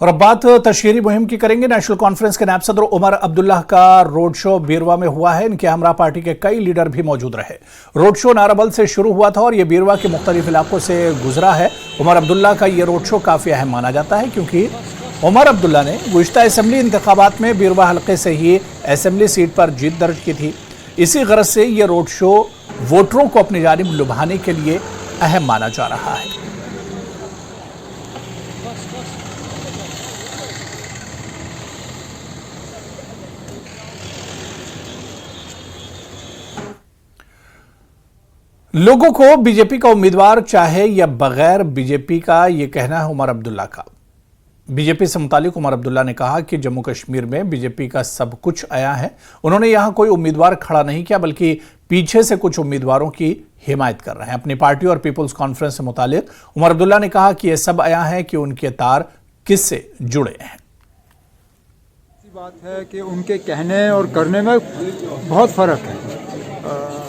और अब बात तशहीरी मुहिम की करेंगे। नेशनल कॉन्फ्रेंस के नायब सदर उमर अब्दुल्ला का रोड शो बीरवा में हुआ है। इनके हमरा पार्टी के कई लीडर भी मौजूद रहे। रोड शो नाराबल से शुरू हुआ था और ये बीरवा के मुख्तलिफ इलाकों से गुजरा है। उमर अब्दुल्ला का ये रोड शो काफी अहम माना जाता है क्योंकि उमर अब्दुल्ला ने गुज़िश्ता असेंबली इंतखाबात में बीरवा हल्के से ही असेंबली सीट पर जीत दर्ज की थी। इसी गरज से ये रोड शो वोटरों को अपनी जानिब लुभाने के लिए अहम माना जा रहा है। लोगों को बीजेपी का उम्मीदवार चाहे या बगैर बीजेपी का, ये कहना है उमर अब्दुल्ला का। बीजेपी से मुतालिक उमर अब्दुल्ला ने कहा कि जम्मू कश्मीर में बीजेपी का सब कुछ आया है। उन्होंने यहां कोई उम्मीदवार खड़ा नहीं किया बल्कि पीछे से कुछ उम्मीदवारों की हिमायत कर रहे हैं। अपनी पार्टी और पीपुल्स कॉन्फ्रेंस से मुतालिक उमर अब्दुल्ला ने कहा कि यह सब आया है कि उनके तार किससे जुड़े हैं। बात है कि उनके कहने और करने में बहुत फर्क है।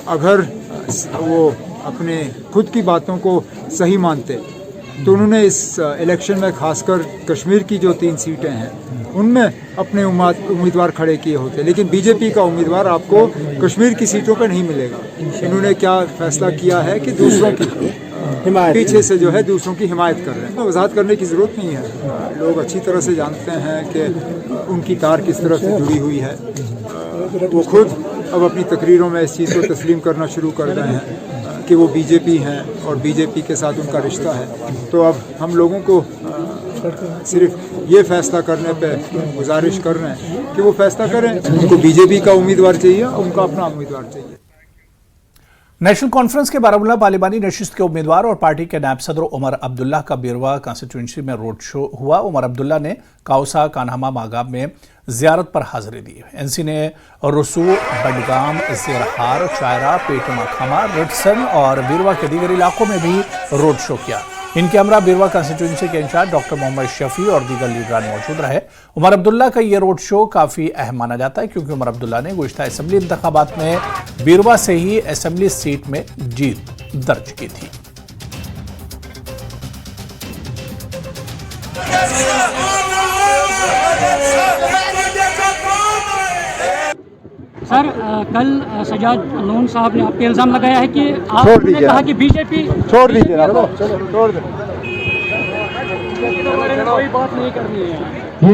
अगर वो अपने खुद की बातों को सही मानते तो उन्होंने इस इलेक्शन में खासकर कश्मीर की जो 3 सीटें हैं उनमें अपने उम्मीदवार खड़े किए होते, लेकिन बीजेपी का उम्मीदवार आपको कश्मीर की सीटों पर नहीं मिलेगा। इन्होंने क्या फैसला किया है कि दूसरों की पीछे से जो है दूसरों की हिमायत कर रहे हैं। वजाहत करने की ज़रूरत नहीं है, लोग अच्छी तरह से जानते हैं कि उनकी तार किस तरह से जुड़ी हुई है। वो खुद अब अपनी तकरीरों में इस चीज़ को तस्लीम करना शुरू कर रहे हैं कि वो बीजेपी हैं और बीजेपी के साथ उनका रिश्ता है। तो अब हम लोगों को सिर्फ ये फैसला करने पे गुजारिश कर रहे हैं कि वो फैसला करें। उनको बीजेपी का उम्मीदवार चाहिए, उनको अपना उम्मीदवार चाहिए। नेशनल कॉन्फ्रेंस के बारामूला पार्लिमानी नशिस्त के उम्मीदवार और पार्टी के नायब सदर उमर अब्दुल्ला का बीरवा कंस्टिट्यूंसी में रोड शो हुआ। उमर अब्दुल्ला ने काउसा कान्हामा मागाब में जियारत पर हाजिरी दी। एनसी ने रसू, बडगाम, ज़ेरहार, चायरा, पेटमा खमा, रिटसन और बीरवा के दीगर इलाकों में भी रोड शो किया। इनके हमरा बीरवा कंस्टिट्यूंसी के इंचार्ज डॉक्टर मोहम्मद शफी और दीगर लीडरान मौजूद रहे। उमर अब्दुल्ला का ये रोड शो काफी अहम माना जाता है क्योंकि उमर अब्दुल्ला ने गुज़िश्ता असेंबली इंतखाबात में बीरवा से ही असेंबली सीट में जीत दर्ज की थी। सर, कल सजाद लोन साहब ने आप पे इल्ज़ाम लगाया है कि आपने कहा कि बीजेपी छोड़ दीजिए, छोड़ दो। कोई बात नहीं करनी है। तो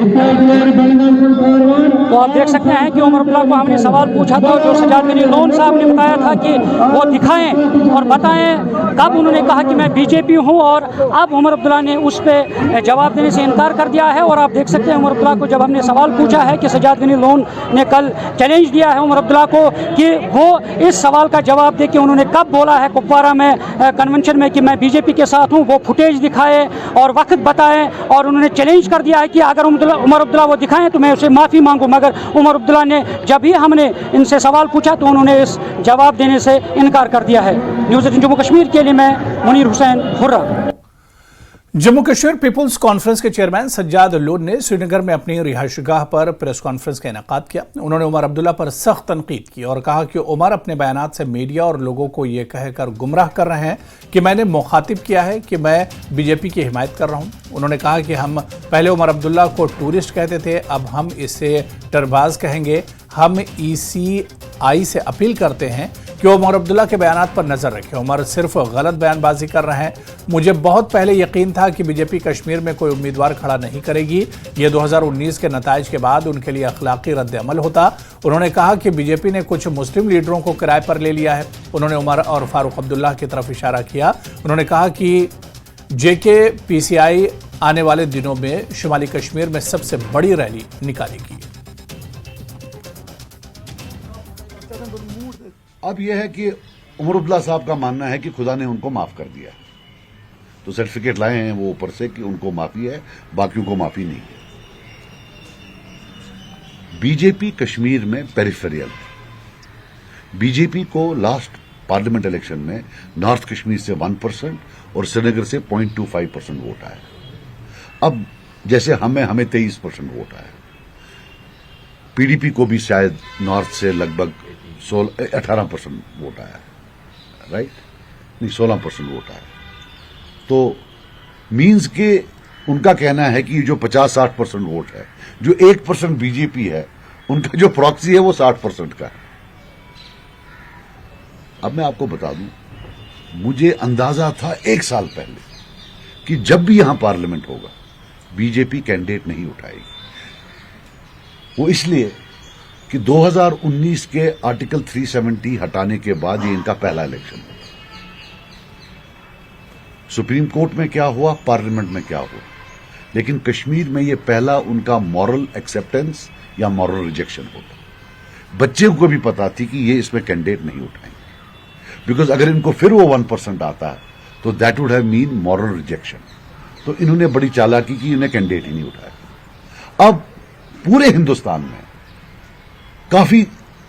आप देख सकते हैं कि उमर अब्दुल्ला को हमने सवाल पूछा था, जो सजाद लोन साहब ने बताया था कि वो दिखाएं और बताएं कब उन्होंने कहा कि मैं बीजेपी हूं, और अब उमर अब्दुल्ला ने उस पर जवाब देने से इनकार कर दिया है। और आप देख सकते हैं उमर अब्दुल्ला को जब हमने सवाल पूछा है कि सजाद लोन ने कल चैलेंज दिया है उमर अब्दुल्ला को कि वो इस सवाल का जवाब दे कि उन्होंने कब बोला है कुपवारा में कन्वेंशन में कि मैं बीजेपी के साथ हूँ, वो फुटेज दिखाए और वक्त बताएं। और उन्होंने चैलेंज कर दिया है कि अगर उमर अब्दुल्ला वो दिखाएं तो मैं उसे माफ़ी मांगू। मगर उमर अब्दुल्ला ने जब भी हमने इनसे सवाल पूछा तो उन्होंने इस जवाब देने से इनकार कर दिया है। न्यूज़ 18 जम्मू कश्मीर के लिए मैं मुनीर हुसैन हुर्रा। जम्मू कश्मीर पीपुल्स कॉन्फ्रेंस के चेयरमैन सज्जाद लोन ने श्रीनगर में अपनी रिहाइशगाह पर प्रेस कॉन्फ्रेंस का इनेकाद किया। उन्होंने उमर अब्दुल्ला पर सख्त तनकीद की और कहा कि उमर अपने बयानात से मीडिया और लोगों को यह कहकर गुमराह कर रहे हैं कि मैंने मुखातिब किया है कि मैं बीजेपी की हिमायत कर रहा हूं। उन्होंने कहा कि हम पहले उमर अब्दुल्ला को टूरिस्ट कहते थे, अब हम इसे टरबाज कहेंगे। हम ECI से अपील करते हैं कि उमर अब्दुल्ला के बयानात पर नजर रखें। उमर सिर्फ गलत बयानबाजी कर रहे हैं। मुझे बहुत पहले यकीन था कि बीजेपी कश्मीर में कोई उम्मीदवार खड़ा नहीं करेगी। ये 2019 के नताइज के बाद उनके लिए अखलाकी रद्द अमल होता। उन्होंने कहा कि बीजेपी ने कुछ मुस्लिम लीडरों को किराए पर ले लिया है। उन्होंने उमर और फारूक अब्दुल्ला की तरफ इशारा किया। उन्होंने कहा कि JKPCI आने वाले दिनों में शुमाली कश्मीर में सबसे बड़ी रैली निकालेगी। अब यह है कि उमर अब्दुल्ला साहब का मानना है कि खुदा ने उनको माफ कर दिया, तो सर्टिफिकेट लाए हैं वो ऊपर से कि उनको माफी है, बाकियों को माफी नहीं है। बीजेपी कश्मीर में पेरिफेरियल, बीजेपी को लास्ट पार्लियामेंट इलेक्शन में नॉर्थ कश्मीर से 1% और श्रीनगर से 0.25% वोट आया। अब जैसे हमें 23% वोट आया। PDP को भी शायद नॉर्थ से लगभग 18% वोट आया, राइट? नहीं, 16% वोट आया। तो मीन्स के उनका कहना है कि ये जो 50-60% वोट है, जो 1% बीजेपी है, उनका जो प्रॉक्सी है वो 60% का है। अब मैं आपको बता दूं, मुझे अंदाजा था 1 साल पहले कि जब भी यहां पार्लियामेंट होगा बीजेपी कैंडिडेट नहीं उठाएगी। वो इसलिए कि 2019 के आर्टिकल 370 हटाने के बाद ये इनका पहला इलेक्शन होगा। सुप्रीम कोर्ट में क्या हुआ, पार्लियामेंट में क्या हुआ, लेकिन कश्मीर में ये पहला उनका मॉरल एक्सेप्टेंस या मॉरल रिजेक्शन होगा। बच्चे को भी पता थी कि ये इसमें कैंडिडेट नहीं उठाएंगे, बिकॉज अगर इनको फिर वो 1% आता है तो that would have mean moral rejection. तो इन्होंने बड़ी चालाकी की, इन्हें कैंडिडेट ही नहीं उठाया। अब पूरे हिंदुस्तान में काफी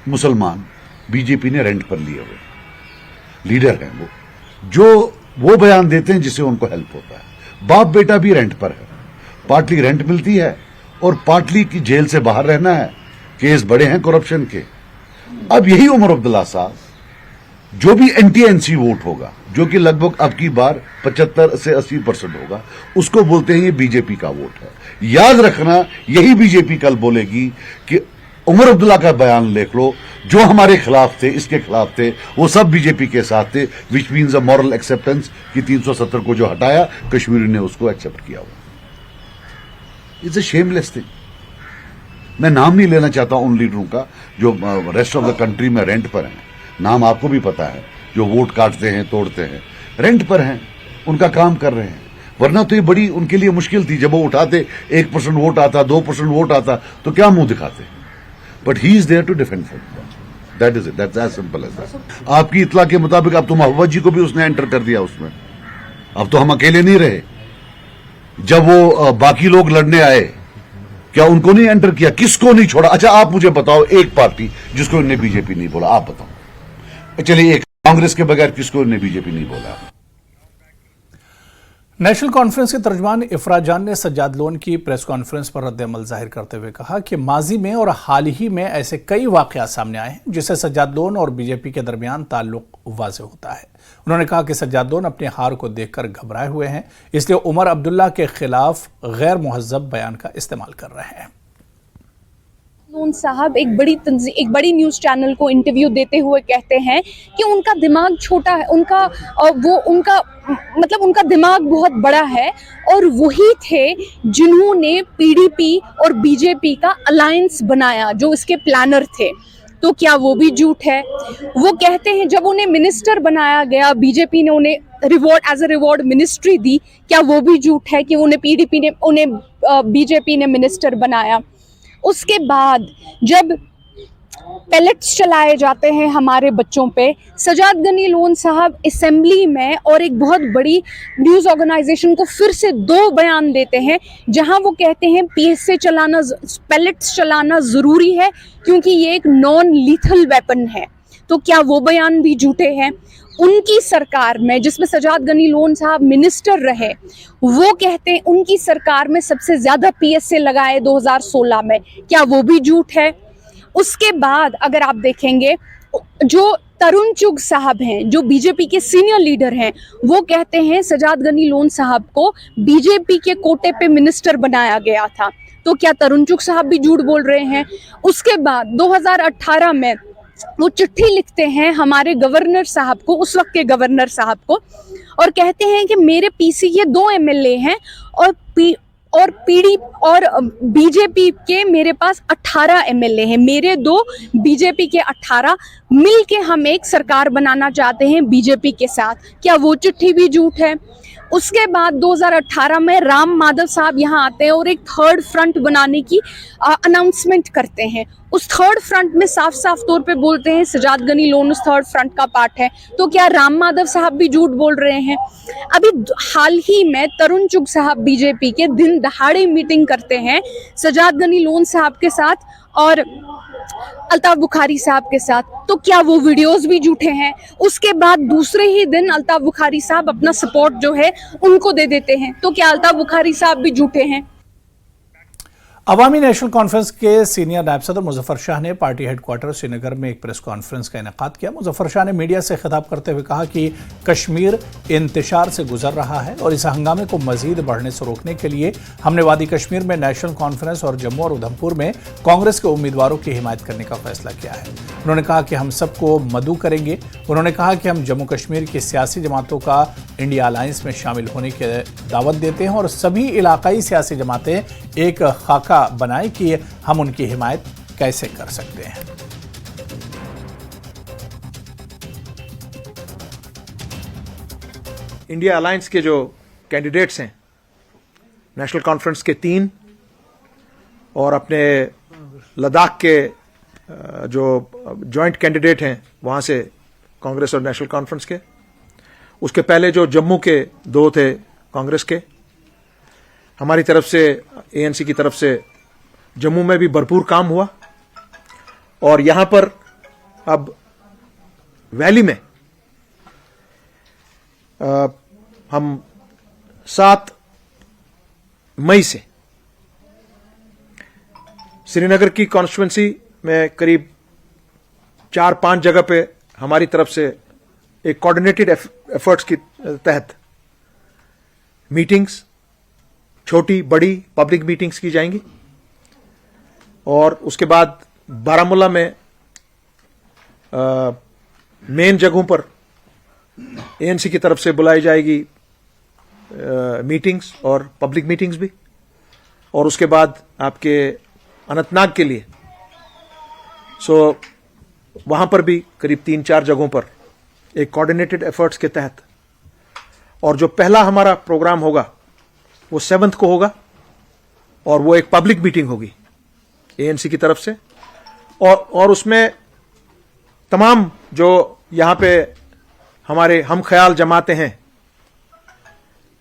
मुसलमान बीजेपी ने रेंट पर लिए हुए लीडर हैं, वो बयान देते हैं जिससे उनको हेल्प होता है। बाप बेटा भी रेंट पर है, पार्टली रेंट मिलती है और पार्टली की जेल से बाहर रहना है, केस बड़े हैं करप्शन के। अब यही उमर अब्दुल्ला साहब, जो भी एंटी वोट होगा, जो कि लगभग अब की बार 75 से 80% होगा, उसको बोलते हैं ये बीजेपी का वोट है। याद रखना, यही बीजेपी कल बोलेगी कि उमर अब्दुल्ला का बयान देख लो, जो हमारे खिलाफ थे, इसके खिलाफ थे, वो सब बीजेपी के साथ थे, which means a moral acceptance कि 370 को जो हटाया कश्मीरी ने उसको एक्सेप्ट किया हुआ। It's a shameless thing. मैं नाम नहीं लेना चाहता उन लीडरों का जो रेस्ट ऑफ द कंट्री में रेंट पर हैं। नाम आपको भी पता है, जो वोट काटते हैं, तोड़ते हैं, रेंट पर हैं, उनका काम कर रहे हैं। वरना तो ये बड़ी उनके लिए मुश्किल थी, जब वो उठाते 1% वोट आता, 2% वोट आता, तो क्या मुंह दिखाते। But he is there to defend for that is it, that's as simple as that. आपकी इत्तला के मुताबिक अब तो मोहब्बत जी को भी उसने एंटर कर दिया उसमें। अब तो हम अकेले नहीं रहे। जब वो बाकी लोग लड़ने आए, क्या उनको नहीं एंटर किया? किसको नहीं छोड़ा? अच्छा आप मुझे बताओ एक पार्टी जिसको इन्हें बीजेपी नहीं बोला, आप बताओ। चलिए, एक कांग्रेस के बगैर किसको इन्हें बीजेपी नहीं बोला? नेशनल कॉन्फ्रेंस के तर्जमान इफरा जान ने सज्जाद लोन की प्रेस कॉन्फ्रेंस पर रद्द-ए-अमल जाहिर करते हुए कहा कि माजी में और हाल ही में ऐसे कई वाकयात सामने आए हैं जिससे सज्जाद लोन और बीजेपी के दरमियान ताल्लुक वाज़ेह होता है। उन्होंने कहा कि सज्जाद लोन अपनी हार को देखकर घबराए हुए हैं, इसलिए उमर अब्दुल्ला के खिलाफ गैर मुहज़्ज़ब बयान का इस्तेमाल कर रहे हैं। लोन साहब एक बड़ी न्यूज़ चैनल को इंटरव्यू देते हुए कहते हैं कि उनका दिमाग छोटा है, उनका दिमाग बहुत बड़ा है, और वही थे जिन्होंने पीडीपी और बीजेपी का अलायंस बनाया, जो इसके प्लानर थे। तो क्या वो भी झूठ है? वो कहते हैं जब उन्हें मिनिस्टर बनाया गया, बीजेपी ने उन्हें एज अ रिवॉर्ड मिनिस्ट्री दी, क्या वो भी झूठ है कि उन्हें बीजेपी ने मिनिस्टर बनाया? उसके बाद जब पैलेट्स चलाए जाते हैं हमारे बच्चों पे, सजाद गनी लोन साहब असेंबली में और एक बहुत बड़ी न्यूज़ ऑर्गेनाइजेशन को फिर से 2 बयान देते हैं, जहां वो कहते हैं पैलेट्स चलाना ज़रूरी है क्योंकि ये एक नॉन लीथल वेपन है। तो क्या वो बयान भी झूठे हैं? उनकी सरकार में, जिसमें सजाद गनी लोन साहब मिनिस्टर रहे, वो कहते हैं उनकी सरकार में सबसे ज्यादा पीएसए लगाए 2016 में, क्या वो भी झूठ है? उसके बाद अगर आप देखेंगे, जो तरुण चुग साहब हैं, जो बीजेपी के सीनियर लीडर हैं, वो कहते हैं सजाद गनी लोन साहब को बीजेपी के कोटे पे मिनिस्टर बनाया गया था। तो क्या तरुण चुग साहब भी झूठ बोल रहे हैं? उसके बाद 2018 में वो चिट्ठी लिखते हैं हमारे गवर्नर साहब को, उस वक्त के गवर्नर साहब को, और कहते हैं कि मेरे पीसी के 2 एमएलए हैं और पीडी और बीजेपी के मेरे पास 18 एमएलए हैं, मेरे 2 बीजेपी के 18, मिल के हम एक सरकार बनाना चाहते हैं बीजेपी के साथ। क्या वो चिट्ठी भी झूठ है? उसके बाद 2018 में राम माधव साहब यहाँ आते हैं और एक 3rd फ्रंट बनाने की अनाउंसमेंट करते हैं। उस 3rd फ्रंट में साफ साफ तौर पे बोलते हैं सजाद गनी लोन उस 3rd फ्रंट का पार्ट है। तो क्या राम माधव साहब भी झूठ बोल रहे हैं? अभी हाल ही में तरुण चुग साहब बीजेपी के दिन दहाड़े मीटिंग करते हैं सजाद गनी लोन साहब के साथ और अल्ताफ बुखारी साहब के साथ। तो क्या वो वीडियोस भी झूठे हैं? उसके बाद दूसरे ही दिन अल्ताफ बुखारी साहब अपना सपोर्ट जो है उनको दे देते हैं। तो क्या अल्ताफ बुखारी साहब भी झूठे हैं? अवामी नेशनल कॉन्फ्रेंस के सीनियर नायब सदर मुजफ्फर शाह ने पार्टी हेडक्वार्टर श्रीनगर में एक प्रेस कॉन्फ्रेंस का इनेकाद किया। मुजफ्फर शाह ने मीडिया से खिताब करते हुए कहा कि कश्मीर इंतशार से गुजर रहा है और इस हंगामे को मजीद बढ़ने से रोकने के लिए हमने वादी कश्मीर में नेशनल कॉन्फ्रेंस और जम्मू और उधमपुर में कांग्रेस के उम्मीदवारों की हिमायत करने का फैसला किया है। उन्होंने कहा कि हम सबको मदऊ करेंगे। उन्होंने कहा कि हम जम्मू कश्मीर की सियासी जमातों का इंडिया अलायंस में शामिल होने की दावत देते हैं और सभी इलाकाई सियासी जमातें एक खाका बनाए कि हम उनकी हिमायत कैसे कर सकते हैं। इंडिया अलायंस के जो कैंडिडेट्स हैं, नेशनल कॉन्फ्रेंस के 3 और अपने लद्दाख के जो जॉइंट कैंडिडेट हैं वहां से कांग्रेस और नेशनल कॉन्फ्रेंस के, उसके पहले जो जम्मू के 2 थे कांग्रेस के, हमारी तरफ से एएनसी की तरफ से जम्मू में भी भरपूर काम हुआ और यहां पर अब वैली में हम 7 मई से श्रीनगर की कॉन्स्टिट्यूंसी में करीब 4-5 जगह पे हमारी तरफ से एक कोऑर्डिनेटेड एफर्ट्स के तहत मीटिंग्स, छोटी बड़ी पब्लिक मीटिंग्स की जाएंगी और उसके बाद बारामूला में मेन जगहों पर एएनसी की तरफ से बुलाई जाएगी मीटिंग्स और पब्लिक मीटिंग्स भी, और उसके बाद आपके अनंतनाग के लिए वहां पर भी करीब 3-4 जगहों पर एक कोऑर्डिनेटेड एफर्ट्स के तहत, और जो पहला हमारा प्रोग्राम होगा वो 7th को होगा और वो एक पब्लिक मीटिंग होगी एएनसी की तरफ से, और उसमें तमाम जो यहां पे हमारे हम ख्याल जमाते हैं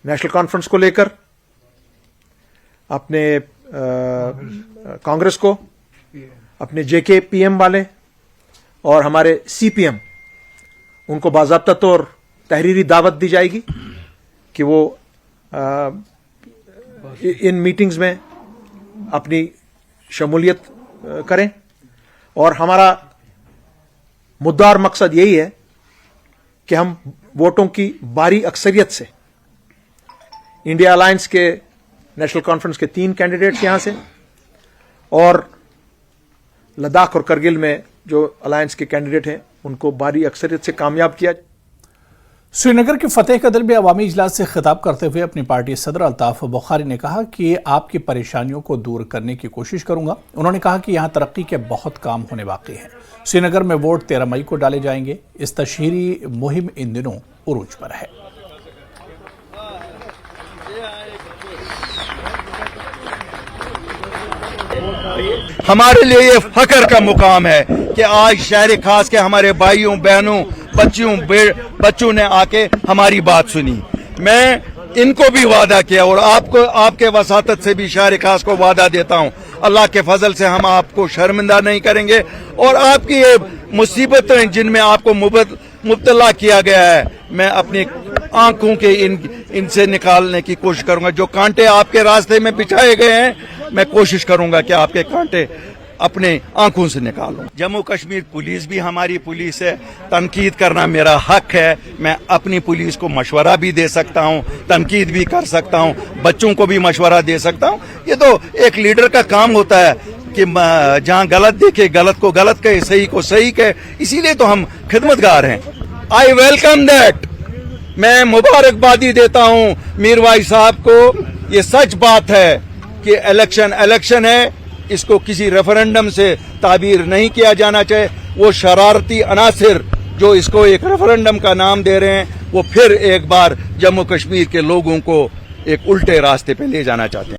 नेशनल कॉन्फ्रेंस को लेकर, अपने कांग्रेस को, अपने जेकेपीएम वाले और हमारे सीपीएम, उनको बाज़ाब्ता तौर तहरीरी दावत दी जाएगी कि वो इन मीटिंग्स में अपनी शमूलियत करें। और हमारा मुद्दा और मकसद यही है कि हम वोटों की भारी अक्सरियत से इंडिया अलायंस के नेशनल कॉन्फ्रेंस के 3 कैंडिडेट्स यहां से और लद्दाख और करगिल में जो अलायंस के कैंडिडेट हैं उनको भारी अक्सरियत से कामयाब किया। श्रीनगर के फतेह कदल में अवामी इजलास से खिताब करते हुए अपनी पार्टी सदर अल्ताफ बुखारी ने कहा कि आपकी परेशानियों को दूर करने की कोशिश करूंगा। उन्होंने कहा कि यहां तरक्की के बहुत काम होने बाकी हैं। श्रीनगर में वोट 13 मई को डाले जाएंगे। इस तशहीरी मुहिम इन दिनों उरूज पर है। हमारे लिए ये फख्र का मुकाम है कि आज शहर खास के हमारे भाइयों बहनों बच्चों ने आके हमारी बात सुनी। मैं इनको भी वादा किया और आपको आपके वसातत से भी शहर खास को वादा देता हूं, अल्लाह के फजल से हम आपको शर्मिंदा नहीं करेंगे और आपकी ये मुसीबतें जिनमें आपको मुब्तला किया गया है, मैं अपनी आंखों के इनसे निकालने की कोशिश करूंगा। जो कांटे आपके रास्ते में बिछाए गए हैं, मैं कोशिश करूंगा कि आपके कांटे अपने आंखों से निकालूं। जम्मू कश्मीर पुलिस भी हमारी पुलिस है, तनकीद करना मेरा हक है। मैं अपनी पुलिस को मशवरा भी दे सकता हूं, तनकीद भी कर सकता हूं, बच्चों को भी मशवरा दे सकता हूं। ये तो एक लीडर का काम होता है कि जहां गलत देखे गलत को गलत कहे, सही को सही कहे, इसीलिए तो हम खिदमतगार हैं। I welcome that. मैं मुबारकबादी देता हूं मीरवाइज साहब को। ये सच बात है कि इलेक्शन है, इसको किसी रेफरेंडम से ताबीर नहीं किया जाना चाहिए। वो शरारती अनासिर जो इसको एक रेफरेंडम का नाम दे रहे हैं, वो फिर एक बार जम्मू कश्मीर के लोगों को एक उल्टे रास्ते पे ले जाना चाहते हैं।